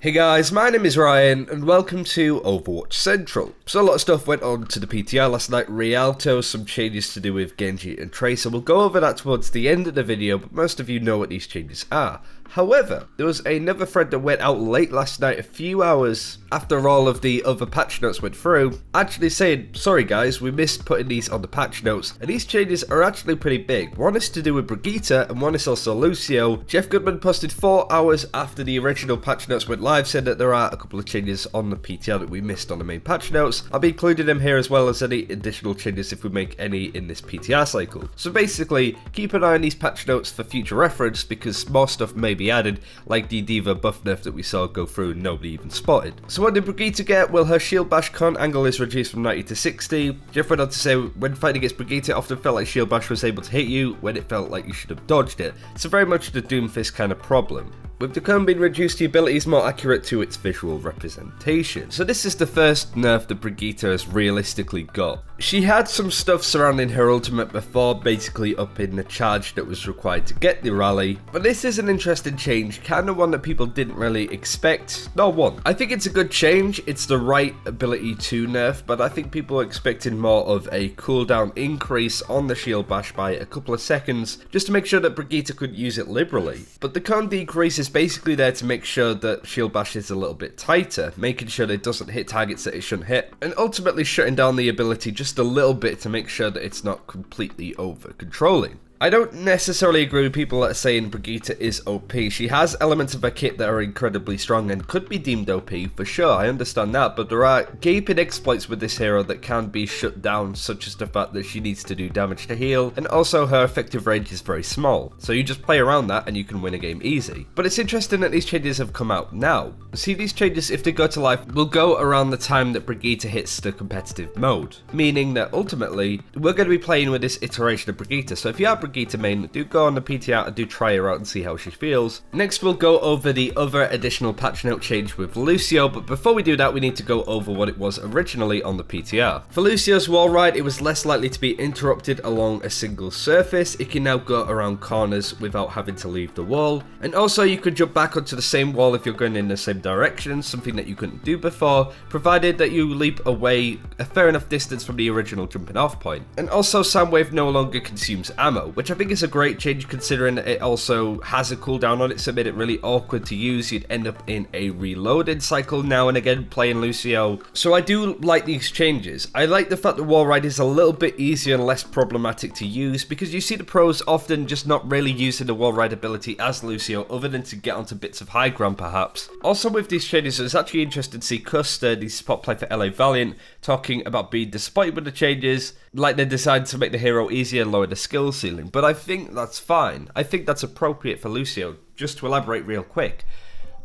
Hey guys, my name is Ryan and welcome to Overwatch Central. So a lot of stuff went on to the PTR last night. Rialto, some changes to do with Genji and Tracer. We'll go over that towards the end of the video, but most of you know what these changes are. However, there was another thread that went out late last night, a few hours after all of the other patch notes went through, actually saying, sorry guys, we missed putting these on the patch notes, and these changes are actually pretty big. One is to do with Brigitte, and one is also Lucio. Jeff Goodman posted 4 hours after the original patch notes went live, said that there are a couple of changes on the PTR that we missed on the main patch notes. I'll be including them here as well as any additional changes if we make any in this PTR cycle. So basically, keep an eye on these patch notes for future reference because more stuff may be added, like the Diva buff nerf that we saw go through and nobody even spotted. So what did Brigitte get? Well, her shield bash con angle is reduced from 90 to 60. Jeff went on to say, when fighting against Brigitte, it often felt like shield bash was able to hit you when it felt like you should have dodged it. So very much the Doomfist kind of problem. With the cone being reduced, the ability is more accurate to its visual representation. So this is the first nerf that Brigitte has realistically got. She had some stuff surrounding her ultimate before, basically upping the charge that was required to get the rally, but this is an interesting change, kind of one that people didn't really expect, nor want. I think it's a good change, it's the right ability to nerf, but I think people are expecting more of a cooldown increase on the shield bash by a couple of seconds, just to make sure that Brigitte could use it liberally. But the cone decrease is basically there to make sure that shield bash is a little bit tighter, making sure that it doesn't hit targets that it shouldn't hit, and ultimately shutting down the ability just a little bit to make sure that it's not completely over controlling. I don't necessarily agree with people that are saying Brigitte is OP. She has elements of her kit that are incredibly strong and could be deemed OP for sure, I understand that, but there are gaping exploits with this hero that can be shut down, such as the fact that she needs to do damage to heal, and also her effective range is very small, so you just play around that and you can win a game easy. But it's interesting that these changes have come out now. See, these changes, if they go to life, will go around the time that Brigitte hits the competitive mode, meaning that ultimately, we're going to be playing with this iteration of Brigitte, so if you are Brigitte main, do go on the PTR and do try her out and see how she feels. Next we'll go over the other additional patch note change with Lucio, but before we do that we need to go over what it was originally on the PTR. For Lucio's wall ride, it was less likely to be interrupted along a single surface. It can now go around corners without having to leave the wall, and also you can jump back onto the same wall if you're going in the same direction, something that you couldn't do before, provided that you leap away a fair enough distance from the original jumping off point. And also Soundwave no longer consumes ammo, which I think is a great change considering that it also has a cooldown on it, so it made it really awkward to use. You'd end up in a reloaded cycle now and again playing Lucio. So I do like these changes. I like the fact that wall ride is a little bit easier and less problematic to use, because you see the pros often just not really using the wall ride ability as Lucio other than to get onto bits of high ground perhaps. Also with these changes, it's actually interesting to see Custer, the spot play for LA Valiant, talking about being disappointed with the changes, like they decided to make the hero easier and lower the skill ceiling, but I think that's fine. I think that's appropriate for Lucio. Just to elaborate real quick,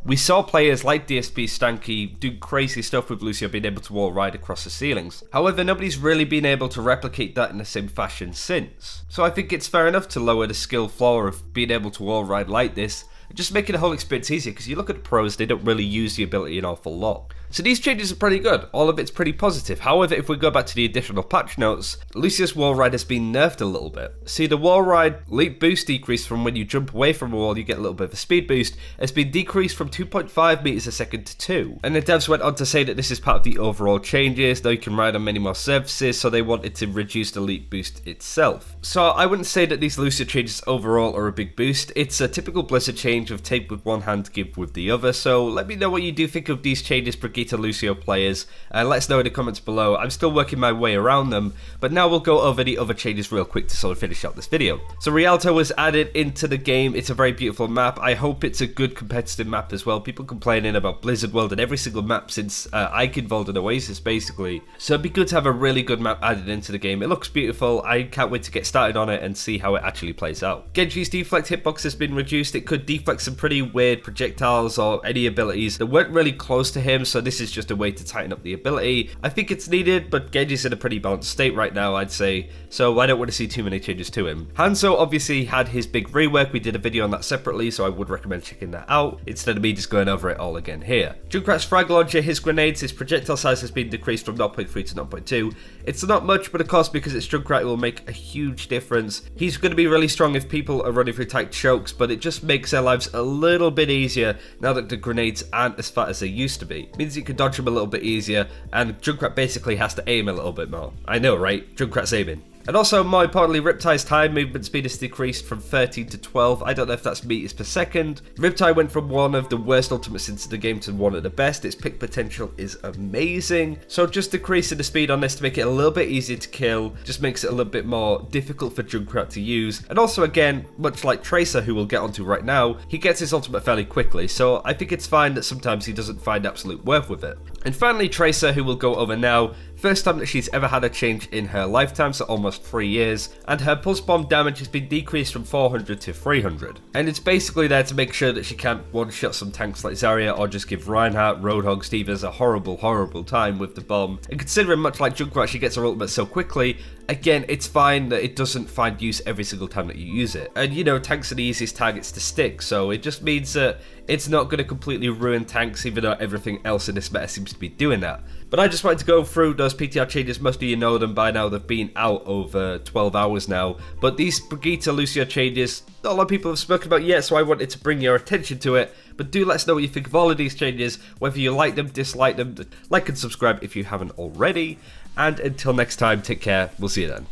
we saw players like DSP Stanky do crazy stuff with Lucio being able to wall ride across the ceilings. However, nobody's really been able to replicate that in the same fashion since. So I think it's fair enough to lower the skill floor of being able to wall ride like this, just making the whole experience easier, because you look at the pros, they don't really use the ability an awful lot. So these changes are pretty good, all of it's pretty positive. However, if we go back to the additional patch notes, Lucio's wall ride has been nerfed a little bit. See, the wall ride leap boost decrease from when you jump away from a wall, you get a little bit of a speed boost, has been decreased from 2.5 meters a second to 2. And the devs went on to say that this is part of the overall changes, though you can ride on many more surfaces, so they wanted to reduce the leap boost itself. So I wouldn't say that these Lucio changes overall are a big boost. It's a typical Blizzard change of take with one hand, give with the other. So let me know what you do think of these changes, Brigitte Lucio players. Let us know in the comments below. I'm still working my way around them, but now we'll go over the other changes real quick to sort of finish out this video. So Rialto was added into the game. It's a very beautiful map. I hope it's a good competitive map as well. People complaining about Blizzard World and every single map since Eichenwald and Oasis basically. So it'd be good to have a really good map added into the game. It looks beautiful. I can't wait to get started on it and see how it actually plays out. Genji's deflect hitbox has been reduced. It could deflect some pretty weird projectiles or any abilities that weren't really close to him, so this this is just a way to tighten up the ability. I think it's needed, but Genji's in a pretty balanced state right now, I'd say, so I don't want to see too many changes to him. Hanzo obviously had his big rework. We did a video on that separately, so I would recommend checking that out instead of me just going over it all again here. Junkrat's frag launcher, his grenades, his projectile size has been decreased from 0.3 to 0.2. It's not much, but of course because it's Junkrat it will make a huge difference. He's going to be really strong if people are running through tight chokes, but it just makes their lives a little bit easier now that the grenades aren't as fat as they used to be. It means you can dodge them a little bit easier, and Junkrat basically has to aim a little bit more. I know, right? Junkrat's aiming. And also, more importantly, Riptide's time movement speed is decreased from 13 to 12. I don't know if that's meters per second. Riptide went from one of the worst ultimates into the game to one of the best. Its pick potential is amazing. So just decreasing the speed on this to make it a little bit easier to kill just makes it a little bit more difficult for Junkrat to use. And also, again, much like Tracer, who we'll get onto right now, he gets his ultimate fairly quickly. So I think it's fine that sometimes he doesn't find absolute worth with it. And finally, Tracer, who we'll go over now. First time that she's ever had a change in her lifetime, so almost 3 years, and her pulse bomb damage has been decreased from 400 to 300. And it's basically there to make sure that she can't one-shot some tanks like Zarya or just give Reinhardt, Roadhog, Stevens a horrible time with the bomb. And considering much like Junkrat, she gets her ultimate so quickly, again, it's fine that it doesn't find use every single time that you use it. And you know, tanks are the easiest targets to stick, so it just means that it's not going to completely ruin tanks, even though everything else in this meta seems to be doing that. But I just wanted to go through those PTR changes. Most of you know them by now. They've been out over 12 hours now. But these Brigitte Lucio changes, not a lot of people have spoken about yet, so I wanted to bring your attention to it. But do let us know what you think of all of these changes, whether you like them, dislike them. Like and subscribe if you haven't already. And until next time, take care. We'll see you then.